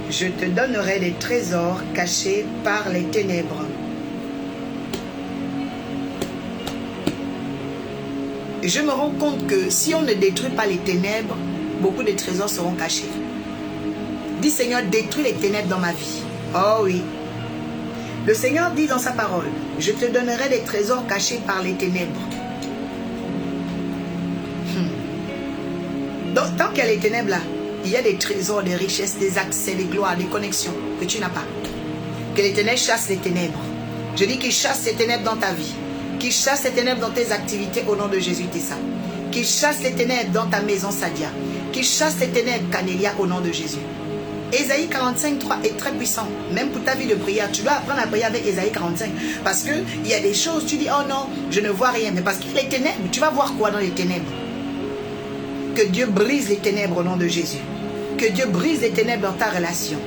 Je te donnerai des trésors cachés par les ténèbres. Et je me rends compte que si on ne détruit pas les ténèbres, beaucoup de trésors seront cachés. Dis Seigneur, détruis les ténèbres dans ma vie. Oh oui. Le Seigneur dit dans sa parole, je te donnerai des trésors cachés par les ténèbres. Donc, tant qu'il y a les ténèbres là, il y a des trésors, des richesses, des accès, des gloires, des connexions que tu n'as pas. Que les ténèbres chassent les ténèbres. Je dis qu'ils chassent les ténèbres dans ta vie. Qu'ils chassent les ténèbres dans tes activités au nom de Jésus Tessa. Qu'ils chassent les ténèbres dans ta maison Sadia. Qu'ils chassent les ténèbres Canélia au nom de Jésus. Ésaïe 45, 3 est très puissant. Même pour ta vie de prière, tu dois apprendre à prier avec Ésaïe 45. Parce qu'il y a des choses, tu dis, oh non, je ne vois rien. Mais parce qu'il y a les ténèbres, tu vas voir quoi dans les ténèbres? Que Dieu brise les ténèbres au nom de Jésus. Que Dieu brise les ténèbres dans ta relation.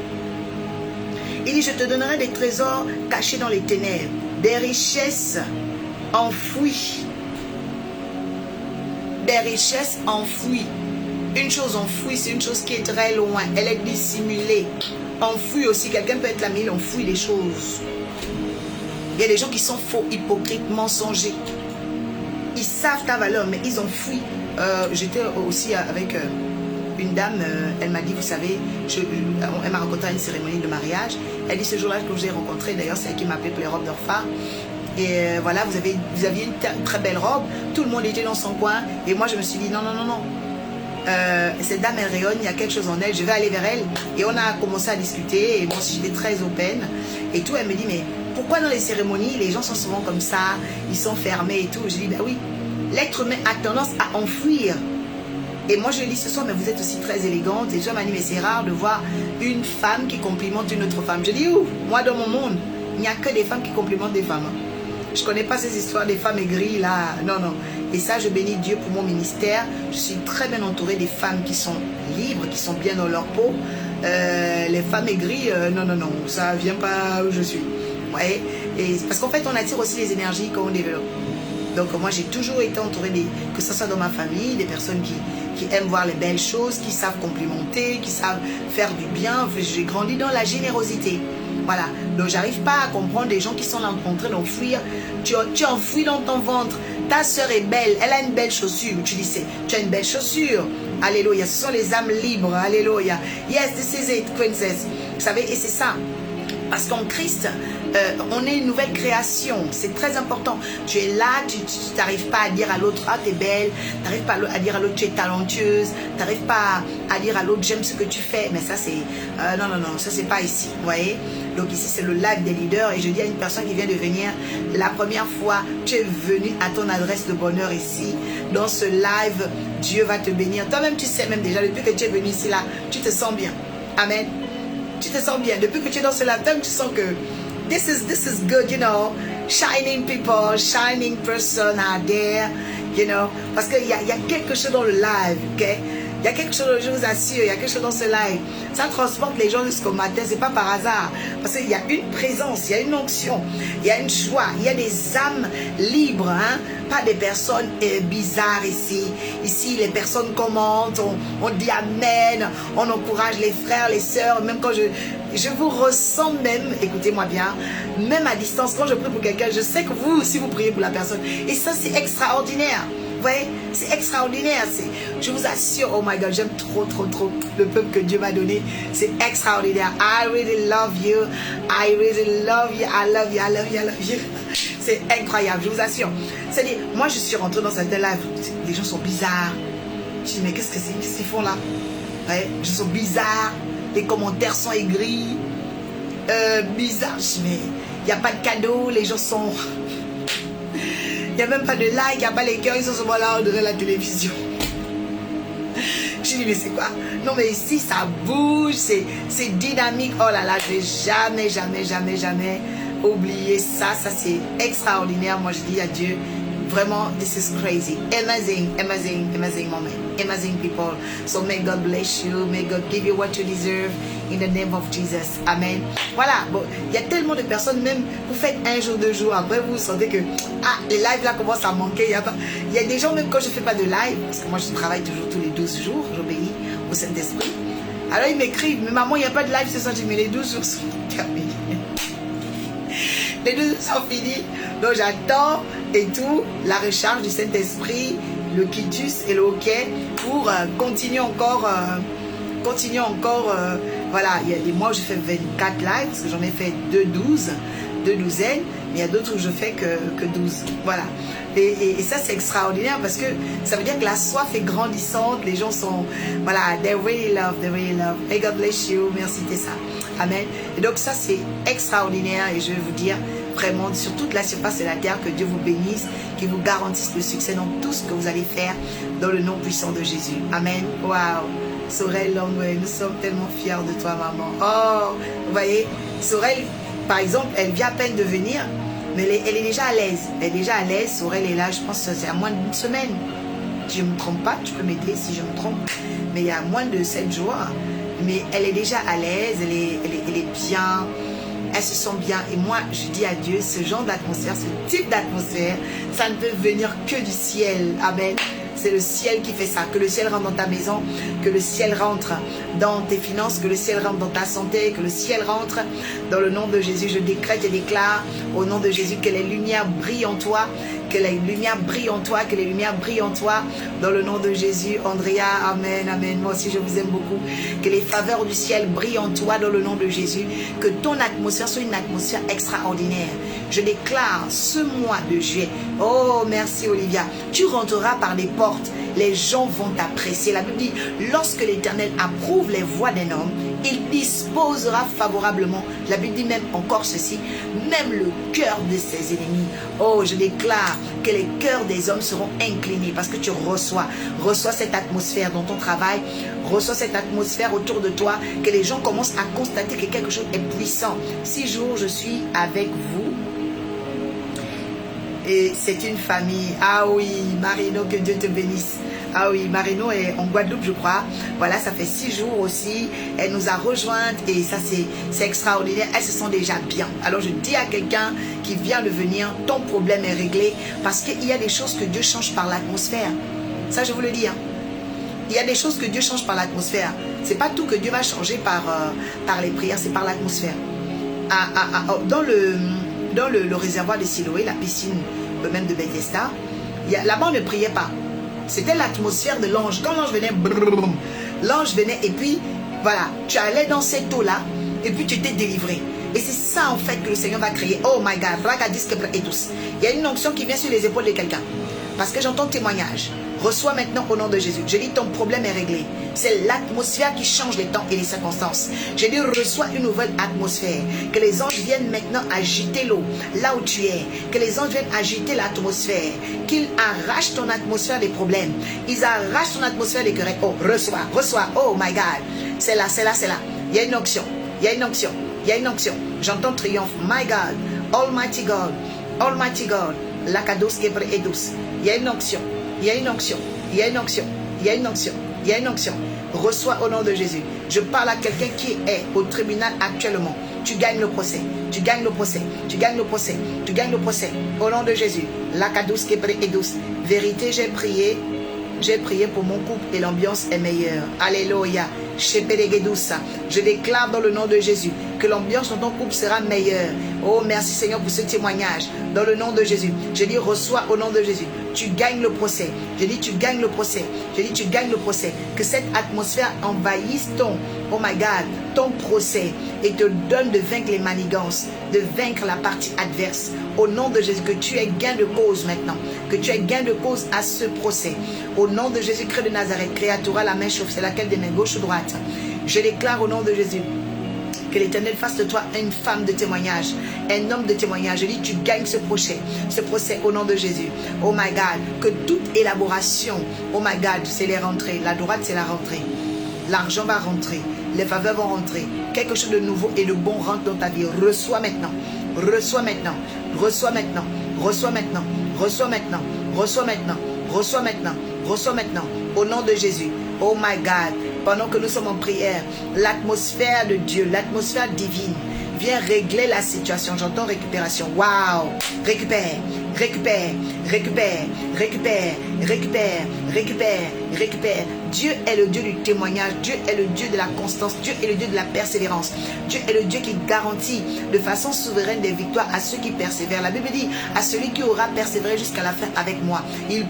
Il dit, je te donnerai des trésors cachés dans les ténèbres. Des richesses enfouies. Des richesses enfouies. Une chose enfouie, c'est une chose qui est très loin. Elle est dissimulée. Enfouie aussi, quelqu'un peut être là, mais il enfouit les choses. Il y a des gens qui sont faux, hypocrites, mensongers. Ils savent ta valeur, mais ils enfouient. J'étais aussi avec une dame, elle m'a dit, vous savez, elle m'a rencontré à une cérémonie de mariage. Elle dit, ce jour-là que je vous ai rencontré, d'ailleurs, c'est elle qui m'a appelé pour les robes d'Orpha. Et voilà, vous aviez une très belle robe. Tout le monde était dans son coin. Et moi, je me suis dit, non, non, non, non. Cette dame elle rayonne, il y a quelque chose en elle, je vais aller vers elle. Et on a commencé à discuter et moi aussi j'étais très open et tout. Elle me dit, mais pourquoi dans les cérémonies les gens sont souvent comme ça, ils sont fermés et tout? Je dis, bah oui, l'être humain a tendance à enfouir. Et moi je lui dis ce soir, mais vous êtes aussi très élégante. Et je m'a dit, mais c'est rare de voir une femme qui complimente une autre femme. Je dis, ouh, moi dans mon monde il n'y a que des femmes qui complimentent des femmes. Je ne connais pas ces histoires des femmes aigries là, non, non. Et ça, je bénis Dieu pour mon ministère. Je suis très bien entourée des femmes qui sont libres, qui sont bien dans leur peau. Les femmes aigries, non, non, non, ça ne vient pas où je suis. Ouais. Et parce qu'en fait, on attire aussi les énergies qu'on développe. Donc moi, j'ai toujours été entourée, que ce soit dans ma famille, des personnes qui aiment voir les belles choses, qui savent complimenter, qui savent faire du bien. J'ai grandi dans la générosité. Voilà, donc j'arrive pas à comprendre des gens qui sont là en train d'enfouir. Tu enfouis dans ton ventre. Ta soeur est belle, elle a une belle chaussure. Tu dis, tu as une belle chaussure. Alléluia, ce sont les âmes libres. Alléluia. Yes, this is it, princess. Vous savez, et c'est ça. Parce qu'en Christ, on est une nouvelle création. C'est très important. Tu es là, tu n'arrives pas à dire à l'autre, ah, t'es belle. Tu n'arrives pas à dire à l'autre, tu es talentueuse. Tu n'arrives pas à dire à l'autre, j'aime ce que tu fais. Mais ça, c'est... non, non, non, ça, c'est pas ici. Vous voyez? Donc ici, c'est le live des leaders. Et je dis à une personne qui vient de venir, la première fois, tu es venu à ton adresse de bonheur ici. Dans ce live, Dieu va te bénir. Toi-même, tu sais même déjà, depuis que tu es venu ici, là, tu te sens bien. Amen. Tu te sens bien. Depuis que tu es dans ce live, tu sens que this is good, you know. Shining people, shining person out there, you know. Parce qu'il y a quelque chose dans le live, ok? Il y a quelque chose, je vous assure, il y a quelque chose dans ce live. Ça transporte les gens jusqu'au matin, c'est pas par hasard. Parce qu'il y a une présence, il y a une onction, il y a une joie, il y a des âmes libres, hein? Pas des personnes bizarres ici. Ici, les personnes commentent, on dit amen, on encourage les frères, les sœurs. Même quand je vous ressens même, écoutez-moi bien, même à distance, quand je prie pour quelqu'un, je sais que vous aussi vous priez pour la personne. Et ça, c'est extraordinaire. Vous voyez, c'est extraordinaire. Je vous assure, oh my God, j'aime trop, trop, trop le peuple que Dieu m'a donné. C'est extraordinaire. I really love you. I really love you. I love you. I love you. I love you. C'est incroyable, je vous assure. C'est-à-dire, moi, je suis rentrée dans cette live. Les gens sont bizarres. Je dis, mais qu'est-ce qu'ils font là? Ouais, ils sont bizarres. Les commentaires sont aigris. Bizarre. Je dis, mais il n'y a pas de cadeau. Les gens sont... Il n'y a même pas de like, il n'y a pas les cœurs, ils sont souvent là, on dirait la télévision. Je dis, mais c'est quoi? Non, mais ici, ça bouge, c'est dynamique. Oh là là, je vais jamais, jamais, jamais, jamais oublier ça. Ça, c'est extraordinaire. Moi, je dis à Dieu, vraiment, this is crazy. Amazing, amazing, amazing moment. Amazing people. So may God bless you. May God give you what you deserve in the name of Jesus. Amen. Voilà. Bon, il y a tellement de personnes, même vous faites un jour, 2 jours, après vous sentez que les lives là commencent à manquer. Il y a des gens, même quand je ne fais pas de live, parce que moi je travaille toujours tous les 12 jours, j'obéis au Saint-Esprit. Alors ils m'écrivent, mais maman, il n'y a pas de live ce soir. Je dis, mais les 12 jours sont terminés. Les 12 jours sont finis. Donc j'attends et tout, la recharge du Saint-Esprit, le quitus et le hockey pour continuer encore. Voilà, il y a des mois où je fais 24 lives, parce que j'en ai fait 2 douzaines, mais il y a d'autres où je fais que 12. Voilà. Et ça, c'est extraordinaire parce que ça veut dire que la soif est grandissante. Les gens sont, voilà, they really love. Hey, God bless you. Merci, Tessa. Amen. Et donc, ça, c'est extraordinaire. Et je vais vous dire, vraiment, sur toute la surface de la terre, que Dieu vous bénisse, qu'il vous garantisse le succès dans tout ce que vous allez faire dans le nom puissant de Jésus. Amen. Waouh. Sorel Longway, nous sommes tellement fiers de toi, maman. Oh, vous voyez, Sorel, par exemple, elle vient à peine de venir, mais elle est déjà à l'aise. Elle est déjà à l'aise. Sorel est là, je pense que c'est à moins d'une semaine. Si je ne me trompe pas, tu peux m'aider si je me trompe. Mais il y a moins de 7 jours. Mais elle est déjà à l'aise, elle est bien, elle se sent bien. Et moi, je dis à Dieu, ce genre d'atmosphère, ce type d'atmosphère, ça ne peut venir que du ciel. Amen. C'est le ciel qui fait ça. Que le ciel rentre dans ta maison, que le ciel rentre dans tes finances, que le ciel rentre dans ta santé, que le ciel rentre dans le nom de Jésus. Je décrète et déclare au nom de Jésus que les lumières brillent en toi, que les lumières brillent en toi, que les lumières brillent en toi, dans le nom de Jésus. Andrea, amen, amen. Moi aussi, je vous aime beaucoup. Que les faveurs du ciel brillent en toi, dans le nom de Jésus. Que ton atmosphère soit une atmosphère extraordinaire. Je déclare ce mois de juillet. Oh, merci Olivia. Tu rentreras par les portes. Les gens vont t'apprécier. La Bible dit, lorsque l'Éternel approuve les voies d'un homme, il disposera favorablement. La Bible dit même encore ceci, même le cœur de ses ennemis. Oh, je déclare que les cœurs des hommes seront inclinés parce que tu reçois cette atmosphère dans ton travail, reçois cette atmosphère autour de toi, que les gens commencent à constater que quelque chose est puissant. 6 jours, je suis avec vous. Et c'est une famille. Ah oui, Marino, que Dieu te bénisse. Ah oui, Marino est en Guadeloupe, je crois. Voilà, ça fait 6 jours aussi. Elle nous a rejointes et ça, c'est extraordinaire. Elles se sent déjà bien. Alors, je dis à quelqu'un qui vient de venir, ton problème est réglé parce qu'il y a des choses que Dieu change par l'atmosphère. Ça, je vous le dis. Hein. Il y a des choses que Dieu change par l'atmosphère. C'est pas tout que Dieu va changer par les prières, c'est par l'atmosphère. Dans le réservoir de Siloé, la piscine même de Bethesda, là-bas on ne priait pas. C'était l'atmosphère de l'ange. Quand l'ange venait, l'ange venait et puis voilà, tu allais dans cette eau-là et puis tu étais délivré. Et c'est ça en fait que le Seigneur va créer. Oh my God, il y a une onction qui vient sur les épaules de quelqu'un. Parce que j'entends témoignage. Reçois maintenant au nom de Jésus. Je dis ton problème est réglé. C'est l'atmosphère qui change les temps et les circonstances. Je dis reçois une nouvelle atmosphère. Que les anges viennent maintenant agiter l'eau là où tu es. Que les anges viennent agiter l'atmosphère. Qu'ils arrachent ton atmosphère des problèmes. Ils arrachent ton atmosphère des querelles. Oh, reçois. Oh my God. C'est là. Il y a une onction. Il y a une onction. J'entends triomphe. My God. Almighty God. Lakados Gebre Edus. Il y a une onction. Reçois au nom de Jésus. Je parle à quelqu'un qui est au tribunal actuellement. Tu gagnes le procès. Au nom de Jésus. Lakados Gebre Edus. Vérité, j'ai prié pour mon couple et l'ambiance est meilleure. Alléluia. Je déclare dans le nom de Jésus que l'ambiance dans ton couple sera meilleure. Oh, merci Seigneur pour ce témoignage. Dans le nom de Jésus. Je dis reçois au nom de Jésus. Tu gagnes le procès. Je dis tu gagnes le procès. Que cette atmosphère envahisse oh my God, ton procès et te donne de vaincre les manigances, de vaincre la partie adverse. Au nom de Jésus, que tu aies gain de cause maintenant. Que tu aies gain de cause à ce procès. Au nom de Jésus-Christ de Nazareth, créatura la main chauve, c'est laquelle des mains gauche ou droite. Je déclare au nom de Jésus que l'Éternel fasse de toi une femme de témoignage, un homme de témoignage. Je dis, tu gagnes ce procès au nom de Jésus. Oh my God, que toute élaboration, oh my God, c'est les rentrées. La droite, c'est la rentrée. L'argent va rentrer, les faveurs vont rentrer. Quelque chose de nouveau et de bon rentre dans ta vie. Reçois maintenant. Au nom de Jésus. Oh my God. Pendant que nous sommes en prière, l'atmosphère de Dieu, l'atmosphère divine vient régler la situation. J'entends récupération. Waouh! Récupère. Dieu est le Dieu du témoignage. Dieu est le Dieu de la constance. Dieu est le Dieu de la persévérance. Dieu est le Dieu qui garantit de façon souveraine des victoires à ceux qui persévèrent. La Bible dit, à celui qui aura persévéré jusqu'à la fin avec moi, il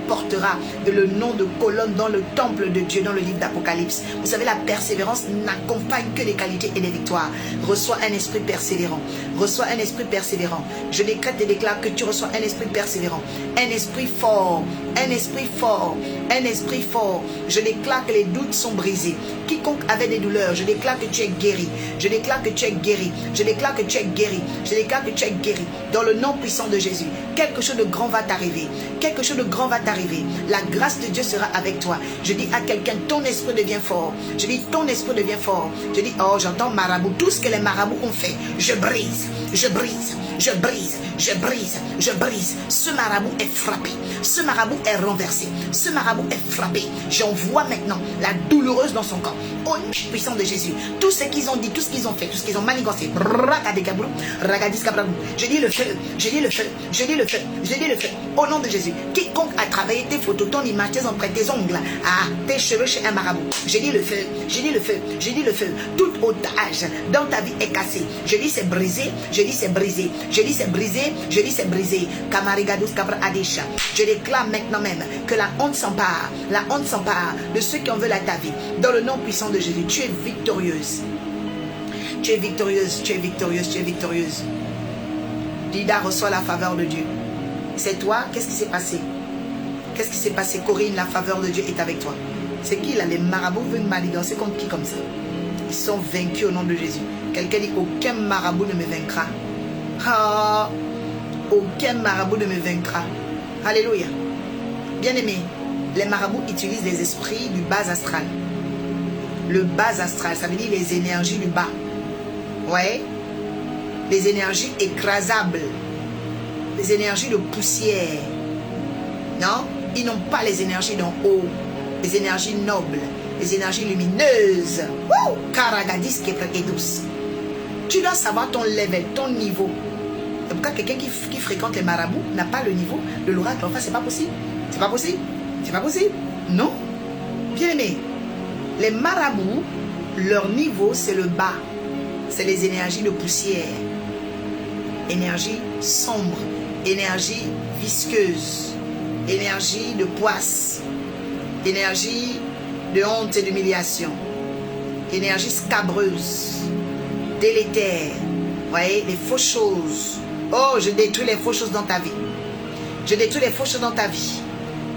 portera le nom de colonne dans le temple de Dieu, dans le livre d'Apocalypse. Vous savez, la persévérance n'accompagne que les qualités et les victoires. Reçois un esprit persévérant. Reçois un esprit persévérant. Je décrète et déclare que tu reçois un esprit persévérant. Un esprit fort. Un esprit fort. Un esprit fort. Je déclare que les doutes sont brisés. Quiconque avait des douleurs, je déclare que tu es guéri. Je déclare que tu es guéri. Je déclare que tu es guéri. Je déclare que tu es guéri. Dans le nom puissant de Jésus. Quelque chose de grand va t'arriver. Quelque chose de grand va t'arriver. La grâce de Dieu sera avec toi. Je dis à quelqu'un, ton esprit devient fort. Je dis, ton esprit devient fort. Je dis, oh, j'entends marabout. Tout ce que les marabouts ont fait, je brise. Je brise. Je brise. Je brise. Je brise. Ce marabout est frappé. Ce marabout est renversé. Ce marabout est frappé. J'envoie maintenant la douloureuse dans son corps. Au nom puissant de Jésus. Tout ce qu'ils ont dit, tout ce qu'ils ont fait, tout ce qu'ils ont manigancé. Je dis le feu. Je dis le feu. Je dis le feu. Je dis le feu. Au nom de Jésus. Quiconque a travaillé tes photos, ton image, tes empreintes, tes ongles, tes cheveux chez un marabout. Je dis le feu. Je dis le feu. Je dis le feu. Tout otage dans ta vie est cassé. Je dis c'est brisé. Je dis c'est brisé. Je dis c'est brisé. Je dis c'est brisé. Kamarigadus Kabra Adesha. Je déclare maintenant même que la honte s'empare. La honte s'empare de ceux qui en veulent à ta vie. Dans le nom puissant de Jésus. Tu es victorieuse. Tu es victorieuse. Tu es victorieuse. Tu es victorieuse. Dida reçoit la faveur de Dieu. C'est toi, qu'est-ce qui s'est passé? Qu'est-ce qui s'est passé? Corinne, la faveur de Dieu est avec toi. C'est qui là? Les marabouts veulent manigancer contre qui comme ça? Ils sont vaincus au nom de Jésus. Quelqu'un dit, aucun marabout ne me vaincra. Ah, aucun marabout ne me vaincra. Alléluia. Bien-aimé, les marabouts utilisent les esprits du bas astral. Le bas astral, ça veut dire les énergies du bas. Ouais. Les énergies écrasables. Les énergies de poussière. Non? Ils n'ont pas les énergies d'en haut. Les énergies nobles. Les énergies lumineuses. Wouh! Karagadis qui est douce. Tu dois savoir ton level, ton niveau. C'est pourquoi quelqu'un qui fréquente les marabouts n'a pas le niveau de l'oracle. Enfin, c'est pas possible. C'est pas possible. C'est pas possible. Non. Bien aimé. Les marabouts, leur niveau, c'est le bas. C'est les énergies de poussière. Énergie sombre. Énergie visqueuse. Énergie de poisse. Énergie de honte et d'humiliation. Énergie scabreuse. Délétère. Vous voyez, les fausses choses. Oh, je détruis les fausses choses dans ta vie. Je détruis les fausses choses dans ta vie.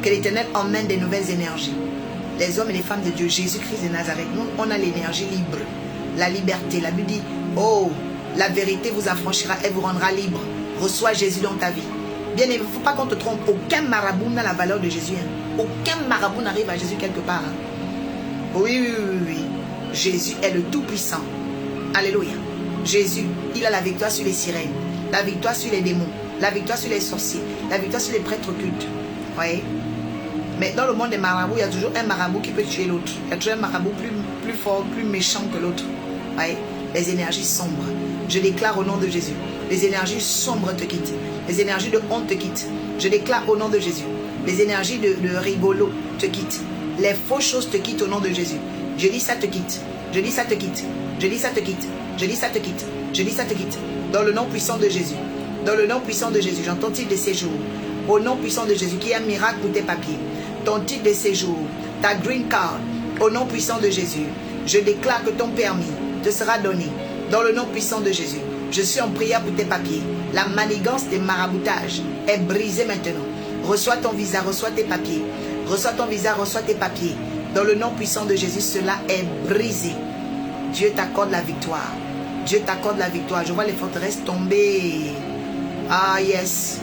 Que l'Éternel emmène des nouvelles énergies. Les hommes et les femmes de Dieu, Jésus-Christ de Nazareth, nous, on a l'énergie libre. La liberté. La Bible dit, oh, la vérité vous affranchira et vous rendra libre. Reçois Jésus dans ta vie. Bien aimé, il ne faut pas qu'on te trompe. Aucun marabout n'a la valeur de Jésus. Hein. Aucun marabout n'arrive à Jésus quelque part. Hein. Oui, oui, oui, oui. Jésus est le Tout-Puissant. Alléluia. Jésus, il a la victoire sur les sirènes. La victoire sur les démons. La victoire sur les sorciers. La victoire sur les prêtres occultes. Vous voyez? Mais dans le monde des marabouts, il y a toujours un marabout qui peut tuer l'autre. Il y a toujours un marabout plus fort, plus méchant que l'autre. Vous voyez? Les énergies sombres. Je déclare au nom de Jésus. Les énergies sombres te quittent. Les énergies de honte te quittent. Je déclare au nom de Jésus. Les énergies de rigolo te quittent. Les fausses choses te quittent au nom de Jésus. Je dis ça te quitte. Je dis ça te quitte. Je dis ça te quitte. Je dis ça te quitte. Je dis ça te quitte. Dans le nom puissant de Jésus. Dans le nom puissant de Jésus. J'entends titre de séjour. Au nom puissant de Jésus. Qui est un miracle pour tes papiers. Ton titre de séjour. Ta green card. Au nom puissant de Jésus. Je déclare que ton permis te sera donné. Dans le nom puissant de Jésus. Je suis en prière pour tes papiers. La manigance des maraboutages est brisée maintenant. Reçois ton visa, reçois tes papiers. Reçois ton visa, reçois tes papiers. Dans le nom puissant de Jésus, cela est brisé. Dieu t'accorde la victoire. Dieu t'accorde la victoire. Je vois les forteresses tomber. Ah yes.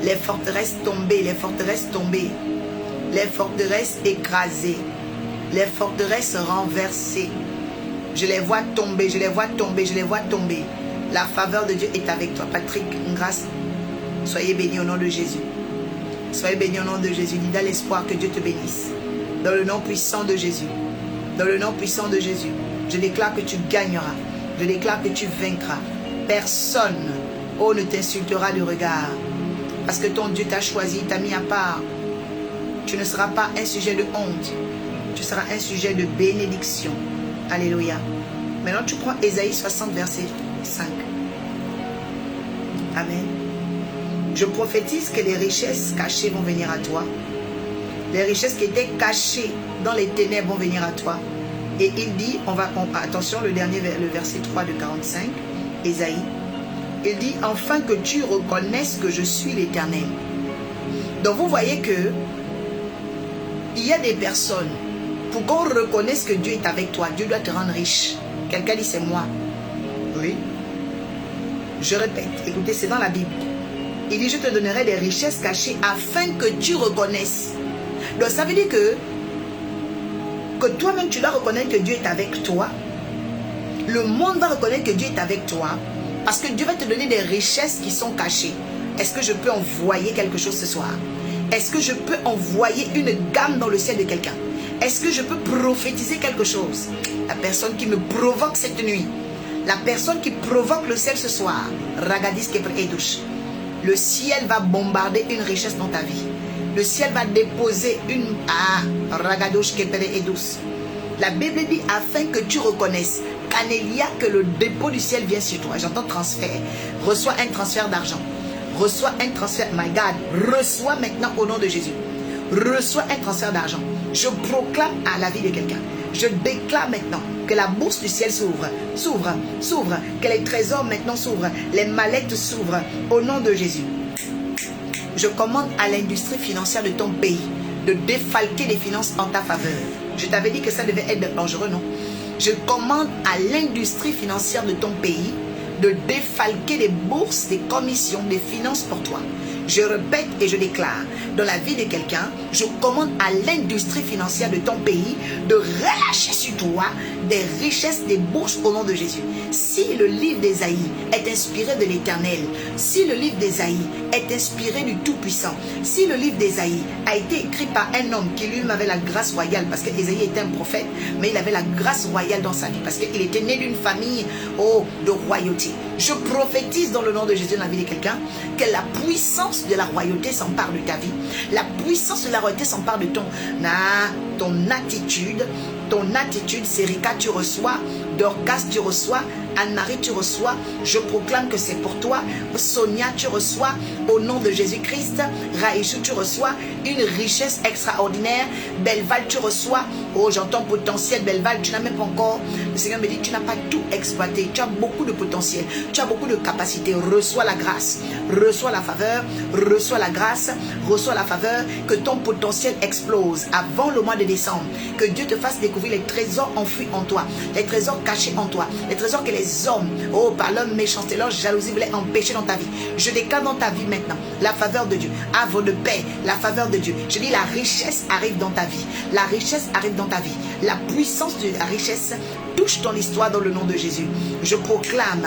Les forteresses tomber, les forteresses tomber. Les forteresses écrasées. Les forteresses renversées. Je les vois tomber, je les vois tomber, je les vois tomber. La faveur de Dieu est avec toi. Patrick, grâce. Soyez bénis au nom de Jésus. Soyez bénis au nom de Jésus. Dis dans l'espoir que Dieu te bénisse. Dans le nom puissant de Jésus. Dans le nom puissant de Jésus. Je déclare que tu gagneras. Je déclare que tu vaincras. Personne, oh, ne t'insultera du regard. Parce que ton Dieu t'a choisi, t'a mis à part. Tu ne seras pas un sujet de honte. Tu seras un sujet de bénédiction. Alléluia. Maintenant, tu prends Ésaïe 60, verset 5. Amen. Je prophétise que les richesses cachées vont venir à toi. Les richesses qui étaient cachées dans les ténèbres vont venir à toi. Et il dit, attention, le verset 3 de 45, Ésaïe. Il dit, afin que tu reconnaisses que je suis l'Éternel. Donc vous voyez que il y a des personnes, pour qu'on reconnaisse que Dieu est avec toi, Dieu doit te rendre riche. Quelqu'un dit, c'est moi. Oui. Je répète, écoutez, c'est dans la Bible. Il dit, je te donnerai des richesses cachées afin que tu reconnaisses. Donc ça veut dire que toi-même, tu dois reconnaître que Dieu est avec toi. Le monde va reconnaître que Dieu est avec toi. Parce que Dieu va te donner des richesses qui sont cachées. Est-ce que je peux envoyer quelque chose ce soir? Est-ce que je peux envoyer une gamme dans le ciel de quelqu'un? Est-ce que je peux prophétiser quelque chose? La personne qui me provoque cette nuit, la personne qui provoque le ciel ce soir, Ragadis Kepre Edouche, le ciel va bombarder une richesse dans ta vie. Le ciel va déposer une... Ragadouche Kepre Edouche. La Bible dit afin que tu reconnaisses Canélia, que le dépôt du ciel vient sur toi. J'entends transfert. Reçois un transfert d'argent. Reçois un transfert. My God. Reçois maintenant au nom de Jésus. Reçois un transfert d'argent. Je proclame à la vie de quelqu'un. Je déclare maintenant que la bourse du ciel s'ouvre. S'ouvre. S'ouvre. Que les trésors maintenant s'ouvrent. Les mallettes s'ouvrent. Au nom de Jésus. Je commande à l'industrie financière de ton pays de défalquer les finances en ta faveur. Je t'avais dit que ça devait être dangereux, non? Je commande à l'industrie financière de ton pays de défalquer des bourses, des commissions, des finances pour toi. Je répète et je déclare, dans la vie de quelqu'un, je commande à l'industrie financière de ton pays de relâcher sur toi des richesses, des bourses au nom de Jésus. Si le livre d'Ésaïe est inspiré de l'Éternel, si le livre d'Ésaïe est inspiré du Tout-Puissant, si le livre d'Ésaïe a été écrit par un homme qui lui-même avait la grâce royale, parce qu'Ésaïe était un prophète, mais il avait la grâce royale dans sa vie, parce qu'il était né d'une famille de royauté. Je prophétise dans le nom de Jésus dans la vie de quelqu'un que la puissance de la royauté s'empare de ta vie. La puissance de la royauté s'empare de ton attitude. Ton attitude, Sérika, tu reçois. Dorcas, tu reçois. Anne-Marie, tu reçois. Je proclame que c'est pour toi. Sonia, tu reçois. Au nom de Jésus-Christ. Raïchou, tu reçois une richesse extraordinaire. Belval, tu reçois. Oh, j'entends potentiel. Belval, tu n'as même pas encore. Le Seigneur me dit, tu n'as pas tout exploité. Tu as beaucoup de potentiel. Tu as beaucoup de capacités. Reçois la grâce. Reçois la faveur. Reçois la grâce. Reçois la faveur. Que ton potentiel explose avant le mois de décembre. Que Dieu te fasse découvrir les trésors enfouis en toi. Les trésors cachés en toi. Les trésors que les hommes, par leur méchanceté, leur jalousie voulaient empêcher dans ta vie. Je déclare dans ta vie maintenant la faveur de Dieu. Havre de paix, la faveur de Dieu. Je dis la richesse arrive dans ta vie. La richesse arrive dans ta vie. La puissance de la richesse touche ton histoire dans le nom de Jésus. Je proclame,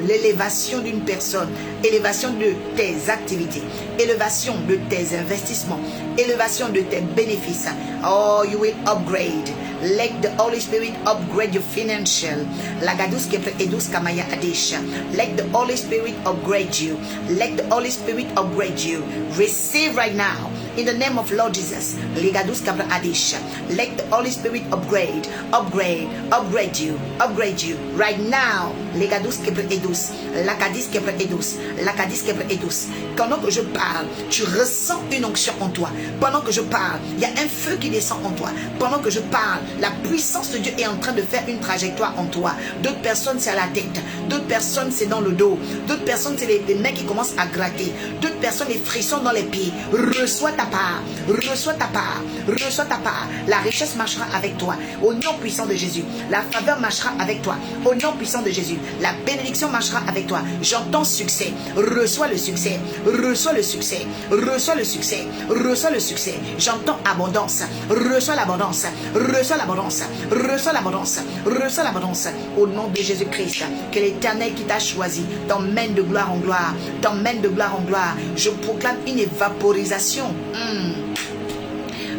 l'élévation d'une personne, élévation de tes activités, élévation de tes investissements, élévation de tes bénéfices. Oh, you will upgrade. Let the Holy Spirit upgrade your financial. Lagadus kepe edus kamaya adesha. Let the Holy Spirit upgrade you. Let the Holy Spirit upgrade you. Receive right now. In the name of Lord Jesus. Ligadus kabra adesha. Let the Holy Spirit upgrade you. Upgrade you. Right now. Ligadus kepe edus. Lakadis kepe edus. Lakadis kepe edus. Pendant que je parle, tu ressens une onction en toi. Pendant que je parle, il y a un feu qui descend en toi. Pendant que je parle, la puissance de Dieu est en train de faire une trajectoire en toi. D'autres personnes, c'est à la tête. D'autres personnes, c'est dans le dos. D'autres personnes, c'est les mecs qui commencent à gratter. D'autres personnes, les frissons dans les pieds. Reçois ta part. Reçois ta part. Reçois ta part. La richesse marchera avec toi. Au nom puissant de Jésus. La faveur marchera avec toi. Au nom puissant de Jésus. La bénédiction marchera avec toi. J'entends succès. Reçois le succès. Reçois le succès. Reçois le succès. Reçois le succès. J'entends abondance. Reçois l'abondance. Reçois l'abondance. Reçois l'abondance. Reçois l'abondance. Au nom de Jésus-Christ. Que l'Éternel qui t'a choisi t'emmène de gloire en gloire. T'emmène de gloire en gloire. Je proclame une évaporisation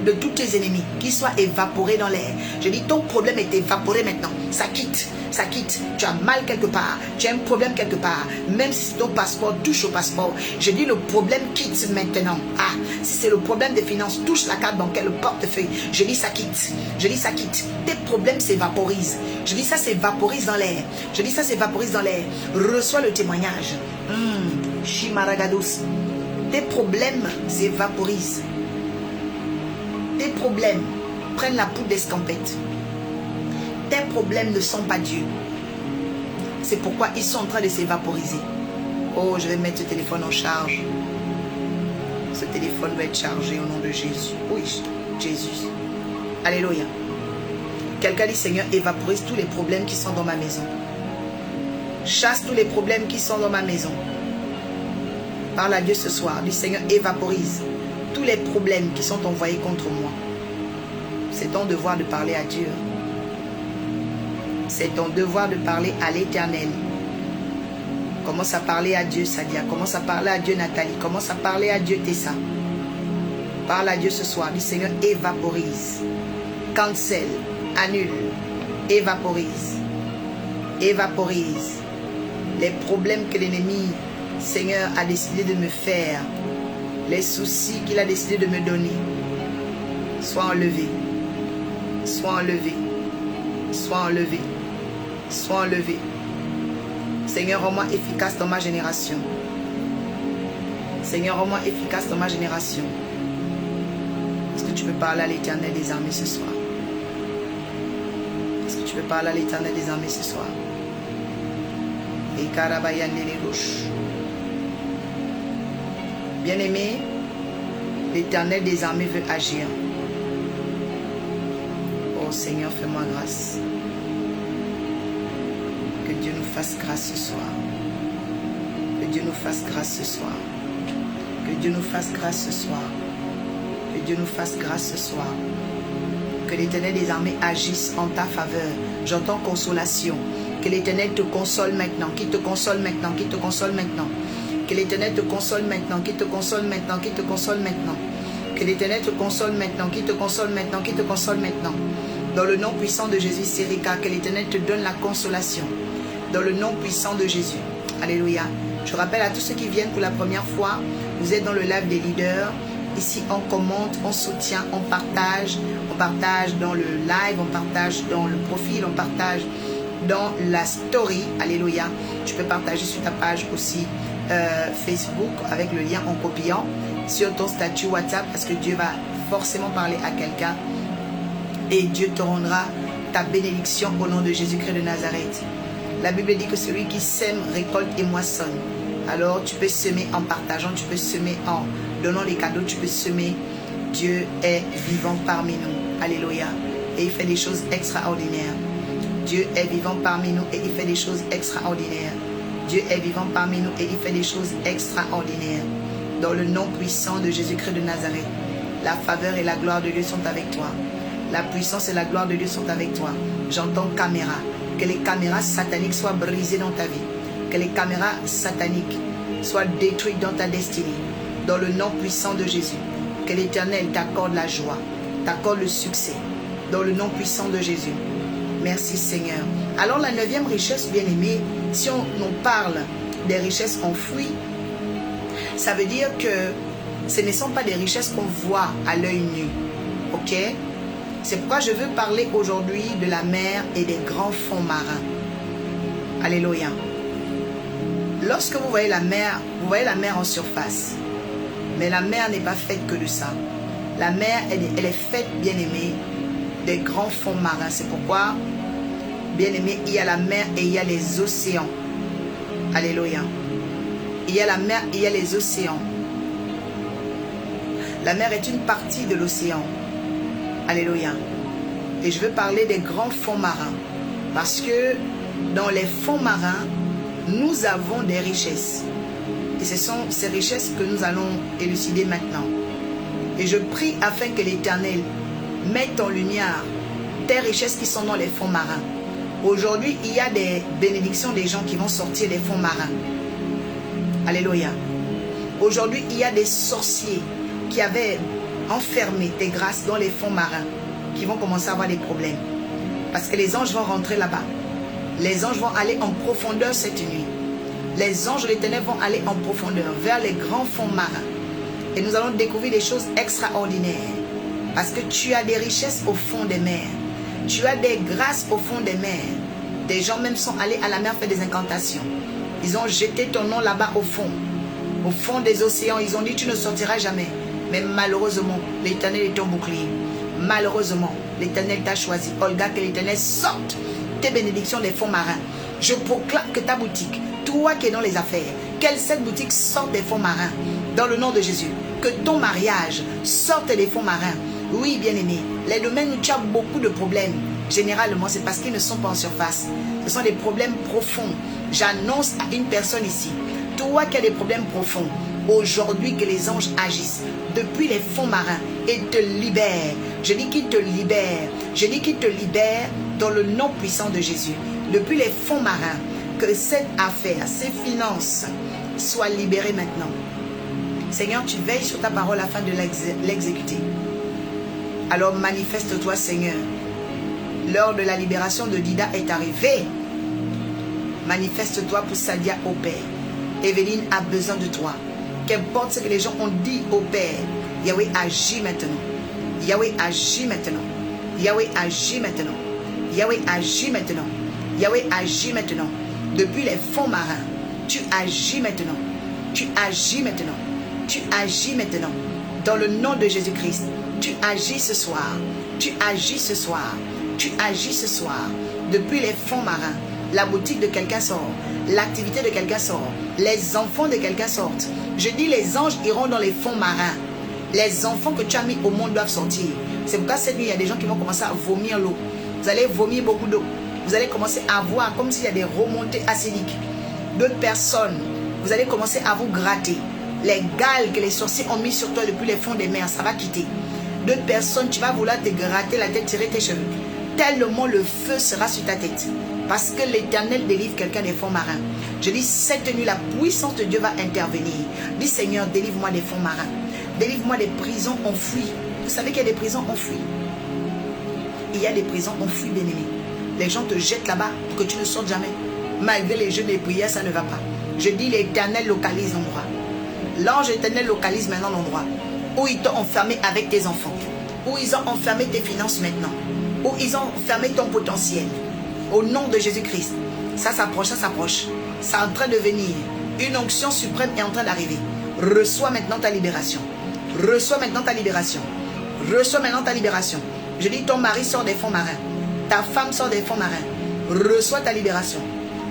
de tous tes ennemis, qu'ils soient évaporés dans l'air. Je dis, ton problème est évaporé maintenant. Ça quitte, ça quitte. Tu as mal quelque part, tu as un problème quelque part. Même si ton passeport touche au passeport, je dis, le problème quitte maintenant. Ah, si c'est le problème des finances, touche la carte bancaire, le portefeuille. Je dis, ça quitte. Je dis, ça quitte. Tes problèmes s'évaporisent. Je dis, ça s'évaporise dans l'air. Je dis, ça s'évaporise dans l'air. Reçois le témoignage. Chimaragados. Tes problèmes s'évaporisent. Tes problèmes prennent la poudre d'escampette. Tes problèmes ne sont pas Dieu. C'est pourquoi ils sont en train de s'évaporiser. Oh, je vais mettre ce téléphone en charge. Ce téléphone va être chargé au nom de Jésus. Oui, Jésus. Alléluia. Quelqu'un dit, Seigneur, évaporise tous les problèmes qui sont dans ma maison. Chasse tous les problèmes qui sont dans ma maison. Parle à Dieu ce soir. Dis, Seigneur, évaporise tous les problèmes qui sont envoyés contre moi. C'est ton devoir de parler à Dieu. C'est ton devoir de parler à l'Éternel. Commence à parler à Dieu, Sadia. Commence à parler à Dieu, Nathalie. Commence à parler à Dieu, Tessa. Parle à Dieu ce soir. Dis, Seigneur, évaporise. Cancel. Annule. Évaporise. Évaporise. Les problèmes que l'ennemi, Seigneur, a décidé de me faire. Les soucis qu'il a décidé de me donner. Sois enlevé. Sois enlevé. Sois enlevé. Sois enlevé. Seigneur, rends-moi efficace dans ma génération. Seigneur, rends-moi efficace dans ma génération. Est-ce que tu peux parler à l'Éternel des armées ce soir? Est-ce que tu peux parler à l'Éternel des armées ce soir? Et Karabayan les roches. Bien-aimé, l'Éternel des armées veut agir. Oh Seigneur, fais-moi grâce. Que Dieu nous fasse grâce ce soir. Que Dieu nous fasse grâce ce soir. Que Dieu nous fasse grâce ce soir. Que Dieu nous fasse grâce ce soir. Que l'Éternel des armées agisse en ta faveur. J'entends consolation. Que l'Éternel te console maintenant. Qui te console maintenant. Qui te console maintenant. Que l'Éternel te console maintenant. Qui te console maintenant. Qui te console maintenant. Que l'Éternel te console maintenant. Qui te console maintenant. Qui te console maintenant. Dans le nom puissant de Jésus, Sérika, que l'Éternel te donne la consolation. Dans le nom puissant de Jésus. Alléluia. Je rappelle à tous ceux qui viennent pour la première fois, vous êtes dans le live des leaders. Ici, on commente, on soutient, on partage. On partage dans le live, on partage dans le profil, on partage dans la story. Alléluia. Tu peux partager sur ta page aussi Facebook avec le lien en copiant sur ton statut WhatsApp parce que Dieu va forcément parler à quelqu'un et Dieu te rendra ta bénédiction au nom de Jésus-Christ de Nazareth. La Bible dit que celui qui sème récolte et moissonne. Alors tu peux semer en partageant, tu peux semer en donnant les cadeaux, tu peux semer. Dieu est vivant parmi nous. Alléluia. Et il fait des choses extraordinaires. Dieu est vivant parmi nous et il fait des choses extraordinaires. Dieu est vivant parmi nous et il fait des choses extraordinaires. Dans le nom puissant de Jésus-Christ de Nazareth, la faveur et la gloire de Dieu sont avec toi. La puissance et la gloire de Dieu sont avec toi. J'entends caméra. Que les caméras sataniques soient brisées dans ta vie. Que les caméras sataniques soient détruites dans ta destinée. Dans le nom puissant de Jésus. Que l'Éternel t'accorde la joie, t'accorde le succès. Dans le nom puissant de Jésus. Merci Seigneur. Alors la 9e richesse, bien-aimée, si on parle des richesses enfouies, ça veut dire que ce ne sont pas des richesses qu'on voit à l'œil nu. Ok? C'est pourquoi je veux parler aujourd'hui de la mer et des grands fonds marins. Alléluia. Lorsque vous voyez la mer en surface. Mais la mer n'est pas faite que de ça. La mer, elle est faite, bien-aimée, des grands fonds marins. C'est pourquoi, bien-aimé, il y a la mer et il y a les océans. Alléluia. Il y a la mer et il y a les océans. La mer est une partie de l'océan. Alléluia. Et je veux parler des grands fonds marins. Parce que dans les fonds marins, nous avons des richesses. Et ce sont ces richesses que nous allons élucider maintenant. Et je prie afin que l'Éternel mette en lumière tes richesses qui sont dans les fonds marins. Aujourd'hui, il y a des bénédictions des gens qui vont sortir des fonds marins. Alléluia. Aujourd'hui, il y a des sorciers qui avaient enfermer tes grâces dans les fonds marins qui vont commencer à avoir des problèmes. Parce que les anges vont rentrer là-bas. Les anges vont aller en profondeur cette nuit. Les anges de l'Éternel vont aller en profondeur vers les grands fonds marins. Et nous allons découvrir des choses extraordinaires. Parce que tu as des richesses au fond des mers. Tu as des grâces au fond des mers. Des gens même sont allés à la mer faire des incantations. Ils ont jeté ton nom là-bas au fond des océans. Ils ont dit tu ne sortiras jamais. Mais malheureusement, l'Éternel est ton bouclier. Malheureusement, l'Éternel t'a choisi. Olga, que l'Éternel sorte tes bénédictions des fonds marins. Je proclame que ta boutique, toi qui es dans les affaires, que cette boutique sorte des fonds marins. Dans le nom de Jésus. Que ton mariage sorte des fonds marins. Oui, bien-aimé, les domaines où tu as beaucoup de problèmes, généralement, c'est parce qu'ils ne sont pas en surface. Ce sont des problèmes profonds. J'annonce à une personne ici, toi qui as des problèmes profonds, aujourd'hui que les anges agissent depuis les fonds marins et te libèrent. Je dis qu'ils te libèrent. Je dis qu'ils te libèrent dans le nom puissant de Jésus. Depuis les fonds marins, que cette affaire, ces finances soient libérées maintenant. Seigneur, tu veilles sur ta parole afin de l'exécuter. Alors manifeste-toi, Seigneur. L'heure de la libération de Dida est arrivée. Manifeste-toi pour Sadia au Père. Evelyne a besoin de toi. Qu'importe ce que les gens ont dit au Père, Yahweh agit maintenant. Yahweh agit maintenant. Yahweh agit maintenant. Yahweh agit maintenant. Yahweh agit maintenant. Depuis les fonds marins, tu agis maintenant. Tu agis maintenant. Tu agis maintenant. Dans le nom de Jésus-Christ, tu agis ce soir. Tu agis ce soir. Tu agis ce soir. Depuis les fonds marins, la boutique de quelqu'un sort. L'activité de quelqu'un sort. Les enfants de quelqu'un sortent. Je dis les anges iront dans les fonds marins. Les enfants que tu as mis au monde doivent sortir. C'est pourquoi cette nuit, il y a des gens qui vont commencer à vomir l'eau. Vous allez vomir beaucoup d'eau. Vous allez commencer à voir comme s'il y a des remontées acidiques. D'autres personnes, vous allez commencer à vous gratter. Les gales que les sorciers ont mis sur toi depuis les fonds des mers, ça va quitter. D'autres personnes, tu vas vouloir te gratter la tête, tirer tes cheveux. Tellement le feu sera sur ta tête. Parce que l'Éternel délivre quelqu'un des fonds marins. Je dis, cette nuit, la puissance de Dieu va intervenir. Dis, Seigneur, délivre-moi des fonds marins. Délivre-moi des prisons enfouies. Vous savez qu'il y a des prisons enfouies. Il y a des prisons enfouies, bien-aimés. Les gens te jettent là-bas pour que tu ne sortes jamais. Malgré les jeûnes et les prières, ça ne va pas. Je dis, l'Éternel localise l'endroit. L'ange éternel localise maintenant l'endroit où ils t'ont enfermé avec tes enfants, où ils ont enfermé tes finances maintenant, où ils ont enfermé ton potentiel. Au nom de Jésus-Christ, ça s'approche, ça s'approche. C'est en train de venir. Une onction suprême est en train d'arriver. Reçois maintenant ta libération. Reçois maintenant ta libération. Reçois maintenant ta libération. Je dis, ton mari sort des fonds marins. Ta femme sort des fonds marins. Reçois ta libération.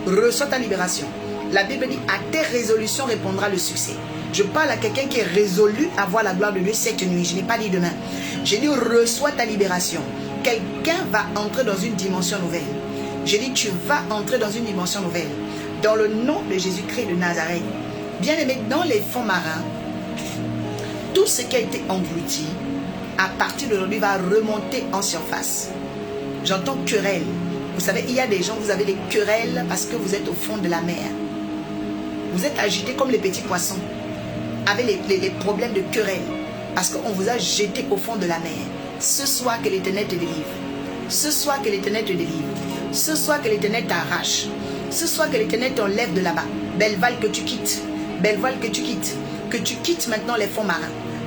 Reçois ta libération. La Bible dit, à tes résolutions répondra le succès. Je parle à quelqu'un qui est résolu à voir la gloire de Dieu cette nuit. Je n'ai pas dit demain. J'ai dit, reçois ta libération. Quelqu'un va entrer dans une dimension nouvelle. J'ai dit, tu vas entrer dans une dimension nouvelle. Dans le nom de Jésus-Christ de Nazareth. Bien aimé, dans les fonds marins, tout ce qui a été englouti, à partir d'aujourd'hui, va remonter en surface. J'entends querelle. Vous savez, il y a des gens, vous avez des querelles parce que vous êtes au fond de la mer. Vous êtes agités comme les petits poissons, avec les problèmes de querelle, parce qu'on vous a jeté au fond de la mer. Ce soir que l'Éternel te délivre. Ce soir que l'Éternel te délivre. Ce soir que l'Éternel t'arrache. Ce soir que l'Éternel t'enlève de là-bas. Belleval que tu quittes. Belleval que tu quittes. Que tu quittes maintenant les fonds marins.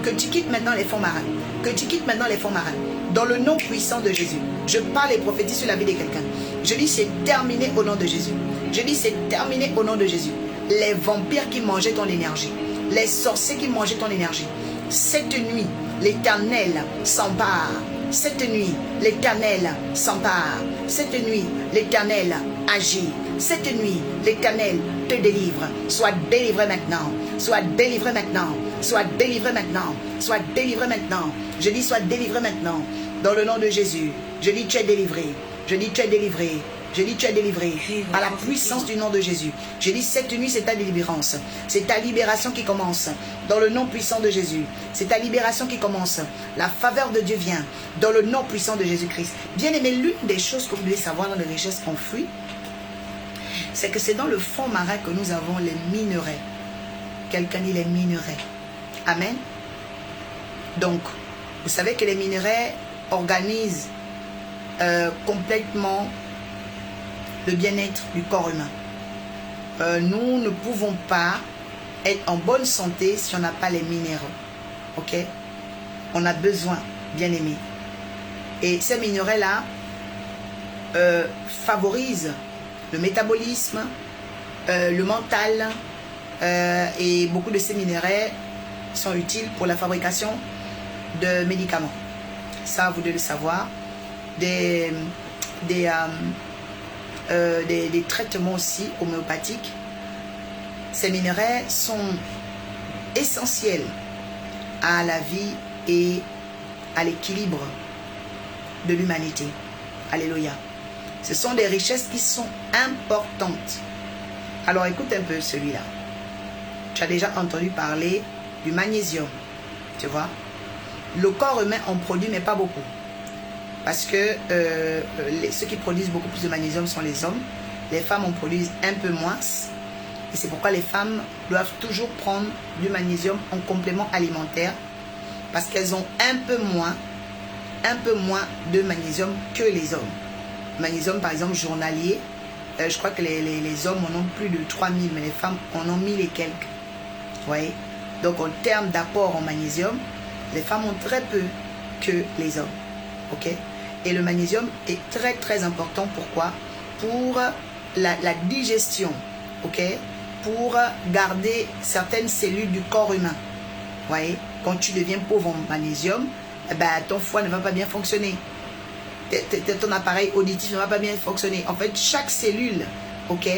Que tu quittes maintenant les fonds marins. Que tu quittes maintenant les fonds marins. Dans le nom puissant de Jésus. Je parle et prophétise sur la vie de quelqu'un. Je dis c'est terminé au nom de Jésus. Je dis c'est terminé au nom de Jésus. Les vampires qui mangeaient ton énergie. Les sorciers qui mangeaient ton énergie. Cette nuit, l'Éternel s'empare. Cette nuit, l'Éternel s'empare. Cette nuit, l'Éternel agit. Cette nuit, l'Éternel te délivre. Sois délivré maintenant. Sois délivré maintenant. Sois délivré maintenant. Sois délivré maintenant. Je dis sois délivré maintenant. Dans le nom de Jésus. Je dis tu es délivré. Je dis tu es délivré. Je dis tu es délivré par la puissance du nom de Jésus. Je dis cette nuit c'est ta délivrance. C'est ta libération qui commence. Dans le nom puissant de Jésus. C'est ta libération qui commence. La faveur de Dieu vient. Dans le nom puissant de Jésus-Christ. Bien aimé, l'une des choses que vous devez savoir dans les richesses enfouies, c'est que c'est dans le fond marin que nous avons les minerais. Quelqu'un dit les minerais. Amen. Donc, Vous savez que les minerais organisent complètement le bien-être du corps humain. Nous ne pouvons pas être en bonne santé si on n'a pas les minéraux. Ok? On a besoin, bien aimé. Et ces minerais-là favorisent le métabolisme, le mental, et beaucoup de ces minéraux sont utiles pour la fabrication de médicaments. Ça, vous devez le savoir. Des traitements aussi homéopathiques. Ces minéraux sont essentiels à la vie et à l'équilibre de l'humanité. Alléluia. Ce sont des richesses qui sont importantes. Alors écoute un peu celui-là. Tu as déjà entendu parler du magnésium. Tu vois? Le corps humain en produit, mais pas beaucoup. Parce que ceux qui produisent beaucoup plus de magnésium sont les hommes. Les femmes en produisent un peu moins. Et c'est pourquoi les femmes doivent toujours prendre du magnésium en complément alimentaire. Parce qu'elles ont un peu moins de magnésium que les hommes. Magnésium, par exemple, journalier. Je crois que les hommes en ont plus de 3000, mais les femmes en ont 1000 et quelques. Vous voyez? Donc, en termes d'apport en magnésium, les femmes ont très peu que les hommes. Ok? Et le magnésium est très, très important. Pourquoi? Pour la digestion. Ok? Pour garder certaines cellules du corps humain. Vous voyez? Quand tu deviens pauvre en magnésium, ton foie ne va pas bien fonctionner. Ton appareil auditif ne va pas bien fonctionner. En fait, chaque cellule, ok,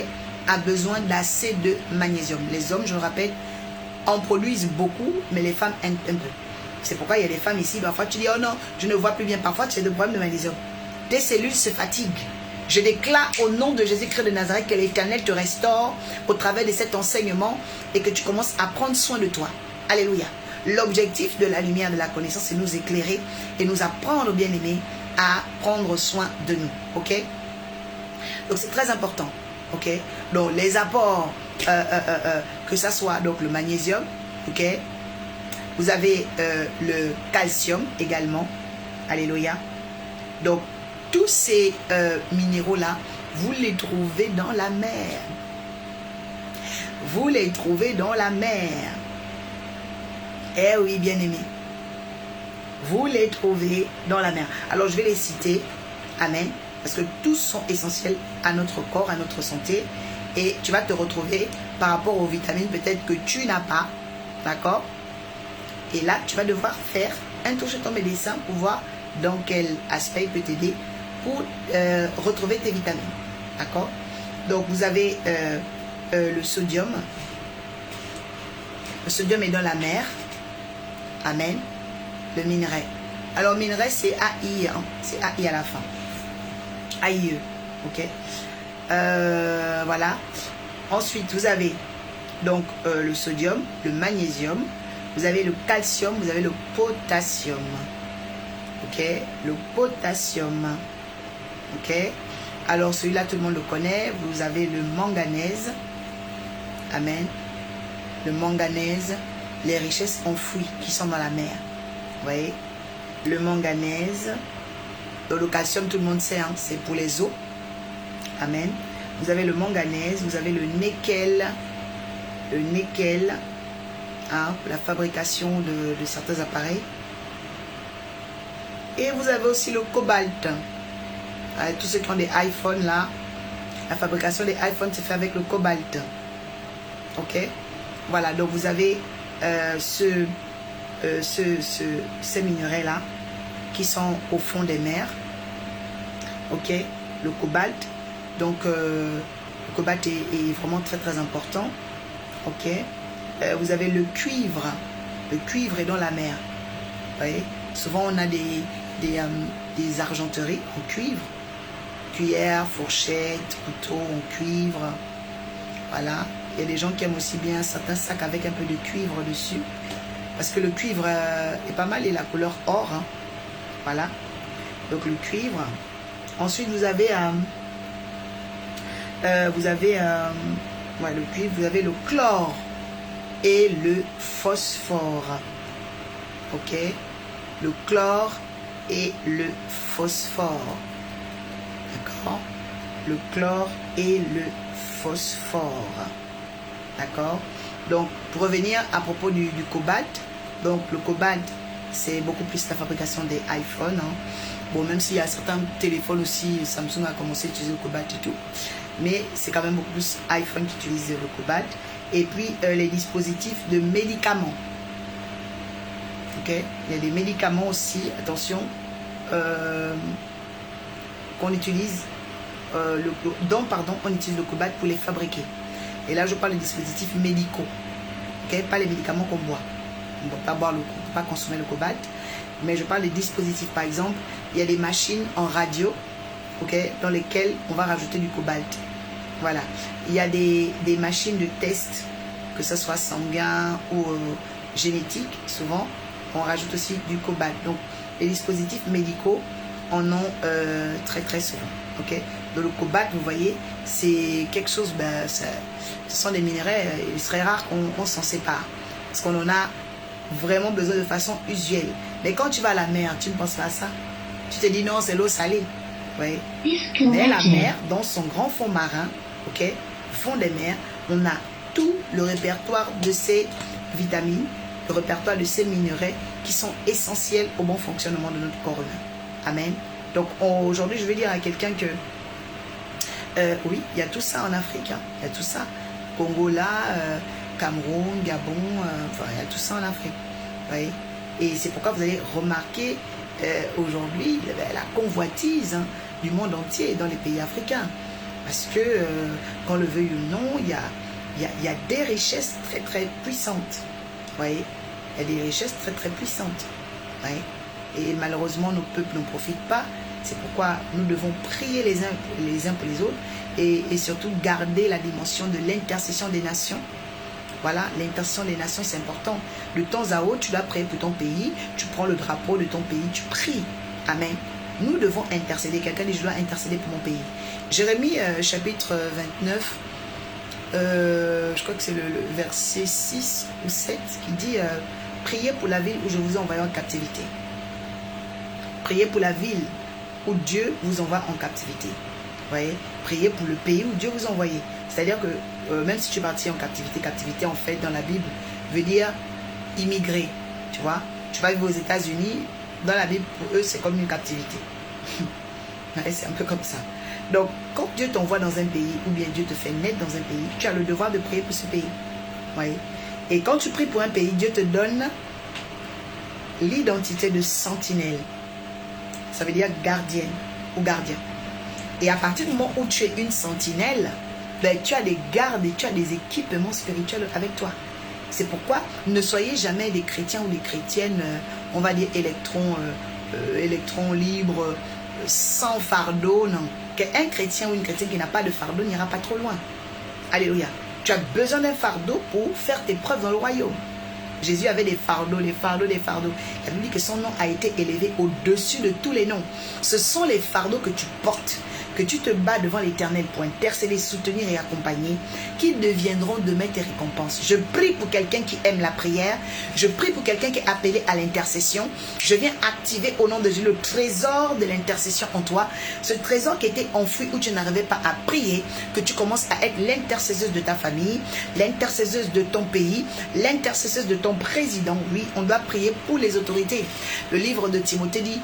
a besoin d'assez de magnésium. Les hommes, je le rappelle, en produisent beaucoup, mais les femmes un peu. C'est pourquoi il y a des femmes ici, parfois tu dis, oh non, je ne vois plus bien. Parfois, tu as des problèmes de magnésium. Tes cellules se fatiguent. Je déclare au nom de Jésus-Christ de Nazareth que l'Éternel te restaure au travers de cet enseignement et que tu commences à prendre soin de toi. Alléluia. L'objectif de la lumière de la connaissance, c'est nous éclairer et nous apprendre, bien-aimés, à prendre soin de nous. Ok? Donc, c'est très important. Ok? Donc, les apports, que ça soit donc le magnésium, ok? Vous avez le calcium également. Alléluia. Donc, tous ces minéraux-là, vous les trouvez dans la mer. Vous les trouvez dans la mer. Eh oui, bien-aimé. Vous les trouvez dans la mer. Alors, je vais les citer. Amen. Parce que tous sont essentiels à notre corps, à notre santé. Et tu vas te retrouver par rapport aux vitamines peut-être que tu n'as pas. D'accord? Et là, tu vas devoir faire un tour chez ton médecin pour voir dans quel aspect il peut t'aider pour retrouver tes vitamines. D'accord? Donc, vous avez le sodium. Le sodium est dans la mer. Amen. Le minerai. Alors, minerai, c'est AI. Hein? C'est AI à la fin. AIE. Ok? Voilà. Ensuite, vous avez donc le sodium, le magnésium. Vous avez le calcium, vous avez le potassium. Ok? Le potassium. Ok? Alors, celui-là, tout le monde le connaît. Vous avez le manganèse. Amen. Le manganèse. Les richesses enfouies qui sont dans la mer. Vous voyez? Le manganèse. Le calcium, tout le monde sait, hein, c'est pour les os. Amen. Vous avez le manganèse, vous avez le nickel. Le nickel, hein, pour la fabrication de certains appareils. Et vous avez aussi le cobalt. Tous ceux qui ont des iPhones là, la fabrication des iPhones se fait avec le cobalt. Ok? Voilà, donc vous avez ces minerais là qui sont au fond des mers. Ok? Le cobalt. Donc, le cobalt est vraiment très très important. Ok? Vous avez le cuivre. Le cuivre est dans la mer. Vous voyez? Souvent, on a des argenteries en cuivre. Cuillère, fourchette, couteau en cuivre. Voilà. Il y a des gens qui aiment aussi bien certains sacs avec un peu de cuivre dessus. Parce que le cuivre est pas mal et la couleur or. Hein. Voilà. Donc, le cuivre. Ensuite, vous avez... le cuivre, vous avez le chlore et le phosphore. Ok? le chlore et le phosphore. D'accord? Le chlore et le phosphore. D'accord? Donc, pour revenir à propos du cobalt, donc le cobalt, c'est beaucoup plus la fabrication des iPhones. Hein. Bon, même s'il y a certains téléphones aussi, Samsung a commencé à utiliser le cobalt et tout. Mais c'est quand même beaucoup plus iPhone qui utilise le cobalt. Et puis, les dispositifs de médicaments. Ok? Il y a des médicaments aussi, attention, qu'on utilise, on utilise le cobalt pour les fabriquer. Et là, je parle de dispositifs médicaux. Ok? Pas les médicaments qu'on boit. On ne peut pas peut pas consommer le cobalt. Mais je parle des dispositifs. Par exemple, il y a des machines en radio, ok, dans lesquelles on va rajouter du cobalt. Voilà. Il y a des machines de test, que ce soit sanguin ou génétique, souvent, on rajoute aussi du cobalt. Donc, les dispositifs médicaux en ont très très souvent. Ok. Donc, le cobalt, vous voyez, c'est quelque chose, ce sont des minerais, il serait rare qu'on s'en sépare. Parce qu'on en a vraiment besoin de façon usuelle. Mais quand tu vas à la mer, tu ne penses pas à ça. Tu te dis non, c'est l'eau salée. Oui. Mais la mer, dans son grand fond marin, ok, fond des mers, on a tout le répertoire de ces vitamines, le répertoire de ces minerais qui sont essentiels au bon fonctionnement de notre corps humain. Amen. Donc aujourd'hui, je vais dire à quelqu'un que oui, il y a tout ça en Afrique. Hein. Il y a tout ça. Congo là, Cameroun, Gabon, enfin, il y a tout ça en Afrique. Oui. Et c'est pourquoi vous allez remarquer aujourd'hui la convoitise du monde entier dans les pays africains. Parce que, qu'on le veuille ou non, il y a des richesses très très puissantes. Vous voyez, il y a des richesses très très puissantes. Vous voyez. Et malheureusement, nos peuples n'en profitent pas. C'est pourquoi nous devons prier les uns pour les autres et surtout garder la dimension de l'intercession des nations. Voilà, l'intercession des nations, c'est important. De temps à autre, tu dois prier pour ton pays, tu prends le drapeau de ton pays, tu pries. Amen. Nous devons intercéder. Quelqu'un dit, je dois intercéder pour mon pays. Jérémie, chapitre 29, je crois que c'est le verset 6 ou 7, qui dit, priez pour la ville où je vous ai envoyé en captivité. Priez pour la ville où Dieu vous envoie en captivité. Vous voyez, priez pour le pays où Dieu vous a envoyé. C'est-à-dire que même si tu es parti en captivité, captivité en fait dans la Bible veut dire immigrer. Tu vois, tu vas vivre aux États-Unis, dans la Bible pour eux c'est comme une captivité. Ouais, c'est un peu comme ça. Donc quand Dieu t'envoie dans un pays ou bien Dieu te fait naître dans un pays, tu as le devoir de prier pour ce pays. Ouais. Et quand tu pries pour un pays, Dieu te donne l'identité de sentinelle. Ça veut dire gardienne ou gardien. Et à partir du moment où tu es une sentinelle, ben, tu as des gardes et tu as des équipements spirituels avec toi. C'est pourquoi ne soyez jamais des chrétiens ou des chrétiennes, on va dire électrons libres, sans fardeau. Non. Un chrétien ou une chrétienne qui n'a pas de fardeau n'ira pas trop loin. Alléluia. Tu as besoin d'un fardeau pour faire tes preuves dans le royaume. Jésus avait des fardeaux, des fardeaux, des fardeaux. La Bible dit que son nom a été élevé au-dessus de tous les noms. Ce sont les fardeaux que tu portes, que tu te bats devant l'Éternel pour intercéder, soutenir et accompagner, qui deviendront demain tes récompenses. Je prie pour quelqu'un qui aime la prière. Je prie pour quelqu'un qui est appelé à l'intercession. Je viens activer au nom de Jésus le trésor de l'intercession en toi. Ce trésor qui était enfoui où tu n'arrivais pas à prier, que tu commences à être l'intercesseuse de ta famille, l'intercesseuse de ton pays, l'intercesseuse de ton président. Oui, on doit prier pour les autorités. Le livre de Timothée dit,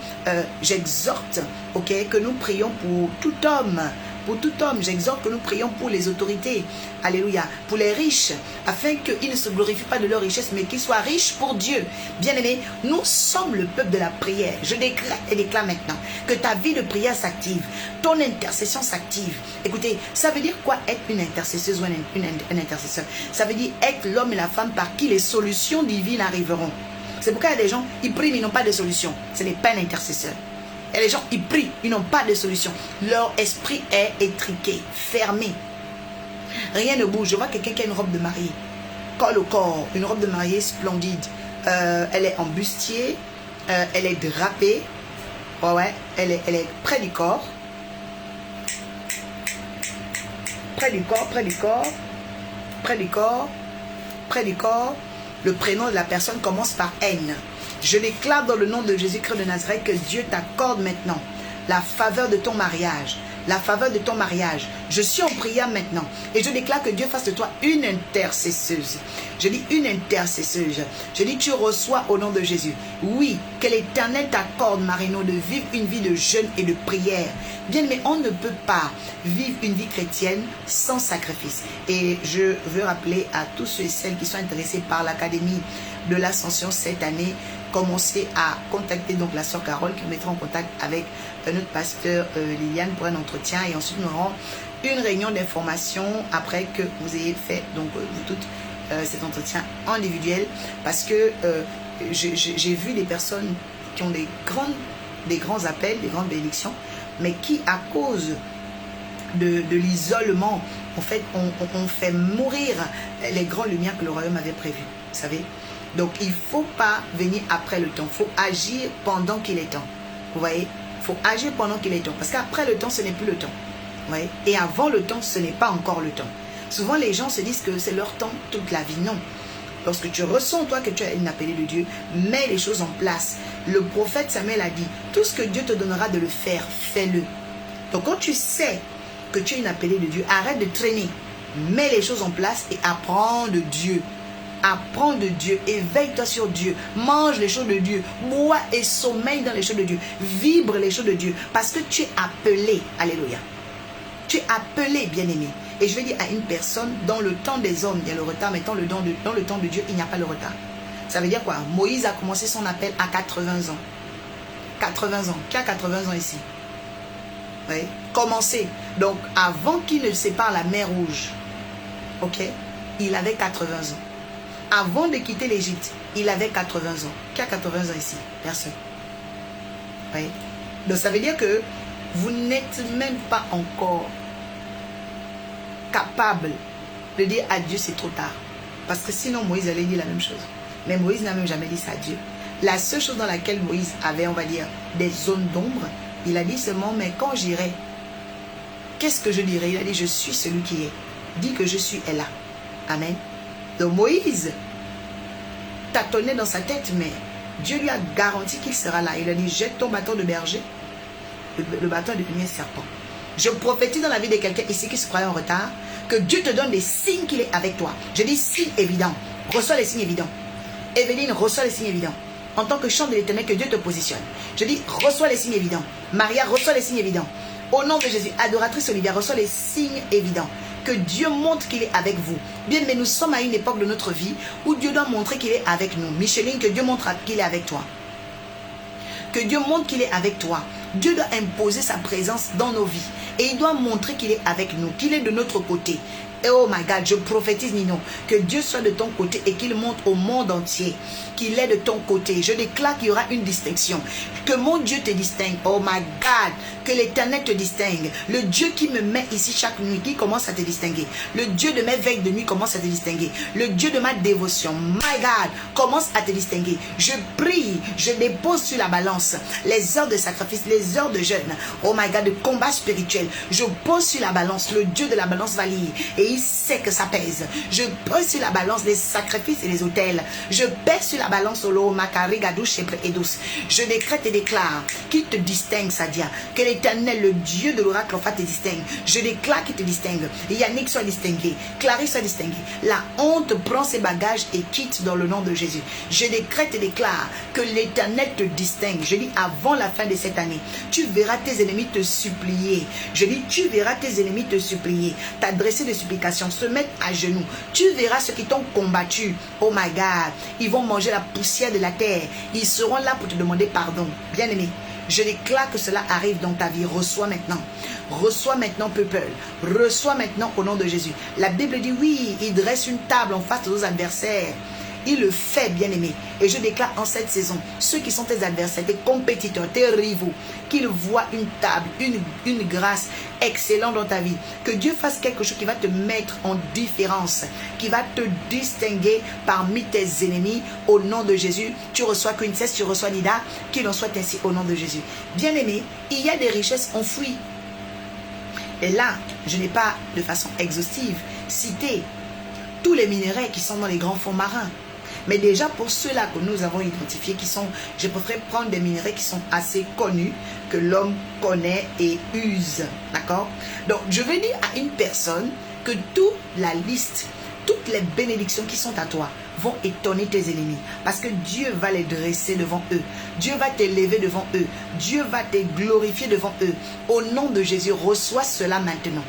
j'exhorte, ok, que nous prions pour tout homme. Pour tout homme, j'exhorte que nous prions pour les autorités. Alléluia. Pour les riches, afin qu'ils ne se glorifient pas de leur richesse, mais qu'ils soient riches pour Dieu. Bien-aimés, nous sommes le peuple de la prière. Je décrète et déclare maintenant que ta vie de prière s'active. Ton intercession s'active. Écoutez, ça veut dire quoi être une intercesseuse ou un intercesseur? Ça veut dire être l'homme et la femme par qui les solutions divines arriveront. C'est pourquoi il y a des gens, ils prient mais ils n'ont pas de solution. Ce n'est pas un intercesseur. Et les gens, ils prient, ils n'ont pas de solution. Leur esprit est étriqué, fermé. Rien ne bouge. Je vois quelqu'un qui a une robe de mariée. Col au corps, une robe de mariée splendide. Elle est en bustier, elle est drapée. Ouais, elle est près du corps. Près du corps, près du corps. Près du corps, près du corps. Le prénom de la personne commence par N. Je déclare dans le nom de Jésus-Christ de Nazareth que Dieu t'accorde maintenant la faveur de ton mariage. La faveur de ton mariage. Je suis en prière maintenant et je déclare que Dieu fasse de toi une intercesseuse. Je dis une intercesseuse. Je dis tu reçois au nom de Jésus. Oui, que l'Éternel t'accorde, Marino, de vivre une vie de jeûne et de prière. Bien, mais on ne peut pas vivre une vie chrétienne sans sacrifice. Et je veux rappeler à tous ceux et celles qui sont intéressés par l'Académie de l'Ascension cette année, commencer à contacter donc la sœur Carole qui mettra en contact avec notre pasteur Liliane pour un entretien, et ensuite nous aurons une réunion d'information après que vous ayez fait donc vous toutes cet entretien individuel, parce que j'ai vu des personnes qui ont des grands appels, des grandes bénédictions, mais qui à cause de l'isolement en fait on fait mourir les grandes lumières que le royaume avait prévues, vous savez. Donc, il ne faut pas venir après le temps. Il faut agir pendant qu'il est temps. Vous voyez? Il faut agir pendant qu'il est temps. Parce qu'après le temps, ce n'est plus le temps. Vous voyez? Et avant le temps, ce n'est pas encore le temps. Souvent, les gens se disent que c'est leur temps toute la vie. Non. Lorsque tu ressens, toi, que tu as une appelée de Dieu, mets les choses en place. Le prophète Samuel a dit, tout ce que Dieu te donnera de le faire, fais-le. Donc, quand tu sais que tu es une appelée de Dieu, arrête de traîner. Mets les choses en place et apprends de Dieu. Apprends de Dieu, éveille-toi sur Dieu, mange les choses de Dieu, bois et sommeille dans les choses de Dieu, vibre les choses de Dieu, parce que tu es appelé, alléluia. Tu es appelé, bien-aimé. Et je vais dire à une personne, dans le temps des hommes, il y a le retard, mais dans le temps de Dieu, il n'y a pas le retard. Ça veut dire quoi? Moïse a commencé son appel à 80 ans. 80 ans. Qui a 80 ans ici? Oui. Commencé. Donc, avant qu'il ne sépare la mer Rouge, ok, il avait 80 ans. Avant de quitter l'Égypte, il avait 80 ans. Qui a 80 ans ici? Personne. Oui. Donc ça veut dire que vous n'êtes même pas encore capable de dire à Dieu c'est trop tard. Parce que sinon Moïse allait dire la même chose. Mais Moïse n'a même jamais dit ça à Dieu. La seule chose dans laquelle Moïse avait, on va dire, des zones d'ombre, il a dit seulement, mais quand j'irai, qu'est-ce que je dirai? Il a dit, je suis celui qui est. Dis que je suis est là. Amen. Donc Moïse tâtonnait dans sa tête, mais Dieu lui a garanti qu'il sera là. Il a dit, jette ton bâton de berger, le bâton de premier serpent. Je prophétise dans la vie de quelqu'un ici qui se croyait en retard, que Dieu te donne des signes qu'il est avec toi. Je dis signes évidents. Reçois les signes évidents. Évelyne, reçois les signes évidents. En tant que chant de l'Éternel, que Dieu te positionne. Je dis, reçois les signes évidents. Maria, reçois les signes évidents. Au nom de Jésus, adoratrice Olivia, reçois les signes évidents. Que Dieu montre qu'il est avec vous. Bien, mais nous sommes à une époque de notre vie où Dieu doit montrer qu'il est avec nous. Micheline, que Dieu montre qu'il est avec toi. Que Dieu montre qu'il est avec toi. Dieu doit imposer sa présence dans nos vies. Et il doit montrer qu'il est avec nous, qu'il est de notre côté. Et oh my God, je prophétise, Nino, que Dieu soit de ton côté et qu'il montre au monde entier qu'il est de ton côté. Je déclare qu'il y aura une distinction. Que mon Dieu te distingue. Oh my God, que l'Éternel te distingue. Le Dieu qui me met ici chaque nuit, qui commence à te distinguer. Le Dieu de mes veilles de nuit commence à te distinguer. Le Dieu de ma dévotion, my God, commence à te distinguer. Je prie, je dépose sur la balance les heures de sacrifice, les heures de jeûne. Oh my God, de combat spirituel. Je pose sur la balance, le Dieu de la balance va lire. Et il sait que ça pèse. Je pèse sur la balance les sacrifices et les autels. Je pèse sur la balance solo, Makari, Gadouche et douce. Je décrète et déclare qu'il te distingue, Sadia. Que l'Éternel, le Dieu de l'oracle, te distingue. Je déclare qu'il te distingue. Yannick soit distingué. Clarisse soit distinguée. La honte prend ses bagages et quitte dans le nom de Jésus. Je décrète et déclare que l'Éternel te distingue. Je dis avant la fin de cette année, tu verras tes ennemis te supplier. Je dis tu verras tes ennemis te supplier. T'adresser de supplications, se mettre à genoux. Tu verras ceux qui t'ont combattu. Oh my God. Ils vont manger la poussière de la terre. Ils seront là pour te demander pardon. Bien-aimé, je déclare que cela arrive dans ta vie. Reçois maintenant. Reçois maintenant, peuple. Reçois maintenant au nom de Jésus. La Bible dit oui, il dresse une table en face de nos adversaires. Il le fait, bien-aimé. Et je déclare en cette saison, ceux qui sont tes adversaires, tes compétiteurs, tes rivaux, qu'ils voient une table, une grâce excellente dans ta vie. Que Dieu fasse quelque chose qui va te mettre en différence, qui va te distinguer parmi tes ennemis. Au nom de Jésus, tu reçois Princess, tu reçois Nida, qu'il en soit ainsi au nom de Jésus. Bien-aimé, il y a des richesses enfouies. Et là, je n'ai pas de façon exhaustive cité tous les minéraux qui sont dans les grands fonds marins. Mais déjà pour ceux-là que nous avons identifiés, qui sont, je préfère prendre des minerais qui sont assez connus, que l'homme connaît et use. D'accord? Donc je vais dire à une personne que toute la liste, toutes les bénédictions qui sont à toi vont étonner tes ennemis. Parce que Dieu va les dresser devant eux. Dieu va t'élever devant eux. Dieu va te glorifier devant eux. Au nom de Jésus, reçois cela maintenant.